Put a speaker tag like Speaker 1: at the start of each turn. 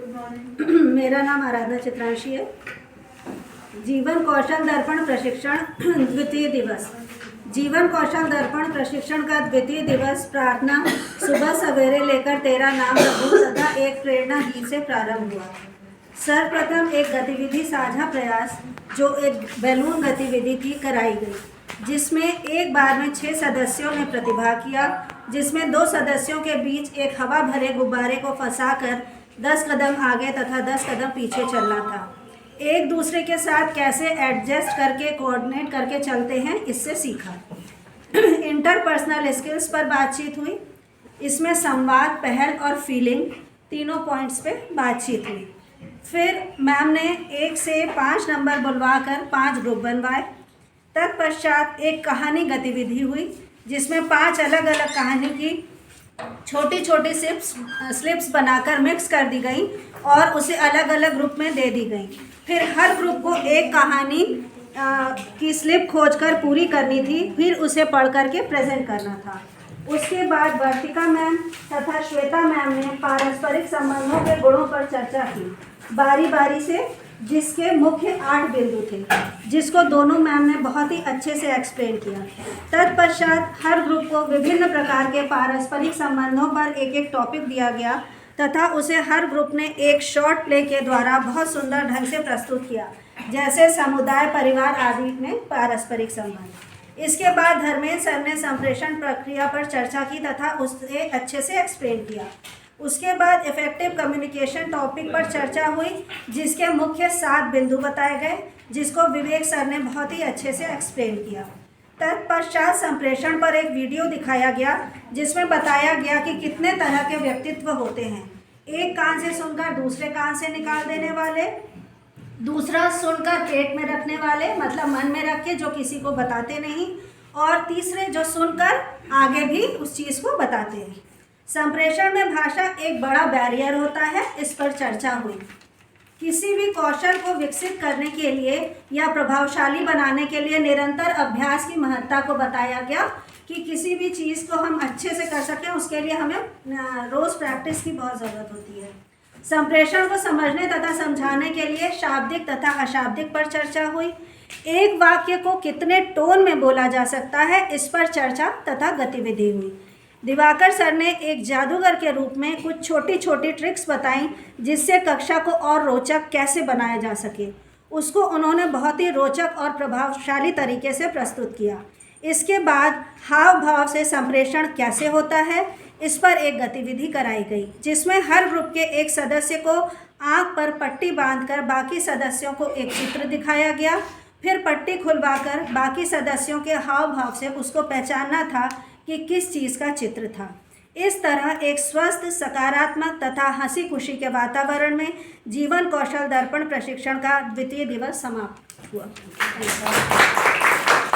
Speaker 1: मेरा नाम आराधना चित्रांशी है। जीवन कौशल दर्पण प्रशिक्षण द्वितीय दिवस। जीवन कौशल दर्पण प्रशिक्षण का द्वितीय दिवस प्रार्थना सुबह सवेरे लेकर तेरा नाम प्रभु तथा एक प्रेरणा गीत से प्रारंभ हुआ। सर्वप्रथम एक गतिविधि साझा प्रयास जो एक बैलून गतिविधि थी कराई गई, जिसमें एक बार में 6 सदस्यों ने प्रतिभाग किया, जिसमें 2 सदस्यों के बीच एक हवा भरे गुब्बारे को फंसाकर 10 कदम आगे तथा 10 कदम पीछे चलना था। एक दूसरे के साथ कैसे एडजस्ट करके कोऑर्डिनेट करके चलते हैं, इससे सीखा। इंटरपर्सनल स्किल्स पर बातचीत हुई। इसमें संवाद, पहल और फीलिंग तीनों पॉइंट्स पे बातचीत हुई। फिर मैम ने 1 से 5 नंबर बुलवाकर 5 ग्रुप बनवाए। तत्पश्चात एक कहानी गतिविधि हुई, जिसमें 5 अलग अलग कहानी की छोटी छोटी स्लिप्स बनाकर मिक्स कर दी गई और उसे अलग अलग ग्रुप में दे दी गई। फिर हर ग्रुप को एक कहानी की स्लिप खोजकर पूरी करनी थी, फिर उसे पढ़ करके प्रेजेंट करना था। उसके बाद वर्तिका मैम तथा श्वेता मैम ने पारस्परिक संबंधों के गुणों पर चर्चा की, बारी बारी से, जिसके मुख्य 8 बिंदु थे, जिसको दोनों मैम ने बहुत ही अच्छे से एक्सप्लेन किया। तत्पश्चात हर ग्रुप को विभिन्न प्रकार के पारस्परिक संबंधों पर एक एक टॉपिक दिया गया तथा उसे हर ग्रुप ने एक शॉर्ट प्ले के द्वारा बहुत सुंदर ढंग से प्रस्तुत किया, जैसे समुदाय, परिवार आदि में पारस्परिक संबंध। इसके बाद धर्मेंद्र सर ने संप्रेषण प्रक्रिया पर चर्चा की तथा उसे अच्छे से एक्सप्लेन किया। उसके बाद इफेक्टिव कम्युनिकेशन टॉपिक पर चर्चा हुई, जिसके मुख्य 7 बिंदु बताए गए, जिसको विवेक सर ने बहुत ही अच्छे से एक्सप्लेन किया। तत्पश्चात संप्रेषण पर एक वीडियो दिखाया गया, जिसमें बताया गया कि कितने तरह के व्यक्तित्व होते हैं। एक कान से सुनकर दूसरे कान से निकाल देने वाले, दूसरा सुनकर पेट में रखने वाले, मतलब मन में रख के जो किसी को बताते नहीं, और तीसरे जो सुनकर आगे भी उस चीज़ को बताते हैं। संप्रेषण में भाषा एक बड़ा बैरियर होता है, इस पर चर्चा हुई। किसी भी कौशल को विकसित करने के लिए या प्रभावशाली बनाने के लिए निरंतर अभ्यास की महत्ता को बताया गया कि किसी भी चीज़ को हम अच्छे से कर सकें, उसके लिए हमें रोज़ प्रैक्टिस की बहुत ज़रूरत होती है। संप्रेषण को समझने तथा समझाने के लिए शाब्दिक तथा अशाब्दिक पर चर्चा हुई। एक वाक्य को कितने टोन में बोला जा सकता है, इस पर चर्चा तथा गतिविधि हुई। दिवाकर सर ने एक जादूगर के रूप में कुछ छोटी छोटी ट्रिक्स बताई, जिससे कक्षा को और रोचक कैसे बनाया जा सके। उसको उन्होंने बहुत ही रोचक और प्रभावशाली तरीके से प्रस्तुत किया। इसके बाद हाव भाव से संप्रेषण कैसे होता है, इस पर एक गतिविधि कराई गई, जिसमें हर ग्रुप के एक सदस्य को आँख पर पट्टी बांधकर बाकी सदस्यों को एक चित्र दिखाया गया। फिर पट्टी खुलवाकर बाकी सदस्यों के हाव भाव से उसको पहचानना था कि किस चीज़ का चित्र था। इस तरह एक स्वस्थ, सकारात्मक तथा हंसी खुशी के वातावरण में जीवन कौशल दर्पण प्रशिक्षण का द्वितीय दिवस समाप्त हुआ।